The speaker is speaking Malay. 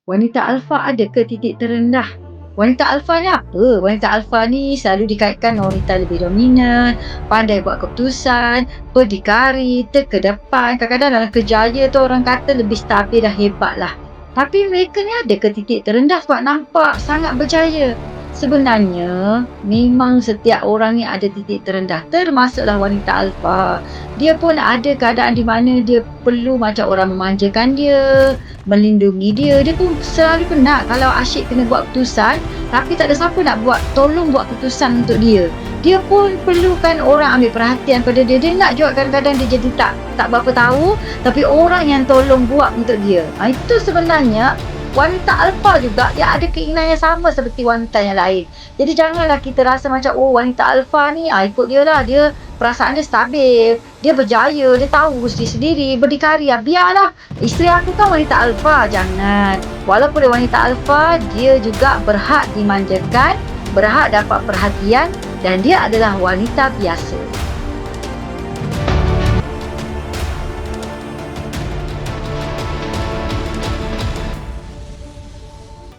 Wanita alfa ada ke titik terendah? Wanita alfa ni apa? Wanita alfa ni selalu dikaitkan dengan wanita lebih dominan, pandai buat keputusan, berdikari, terkedepan. Kadang-kadang dalam kerjaya tu orang kata lebih stabil dan hebat lah. Tapi mereka ni ada ke titik terendah sebab nampak sangat berjaya? Sebenarnya, memang setiap orang ni ada titik terendah. Termasuklah wanita alfa. Dia pun ada keadaan di mana dia perlu macam orang memanjakan dia, melindungi dia. Dia pun selalu penat kalau asyik kena buat keputusan tapi tak ada siapa nak tolong buat keputusan untuk dia. Dia pun perlukan orang ambil perhatian pada dia. Dia nak juga kadang-kadang dia jadi tak berapa tahu tapi orang yang tolong buat untuk dia. Itu sebenarnya wanita alfa juga dia ada keinginan yang sama seperti wanita yang lain. Jadi janganlah kita rasa macam wanita alfa ni ikut dia lah, dia perasaan dia stabil, dia berjaya, dia tahu sendiri-sendiri, berdikari. Biarlah, isteri aku kan wanita alfa. Jangan. Walaupun dia wanita alfa, dia juga berhak dimanjakan, berhak dapat perhatian dan dia adalah wanita biasa.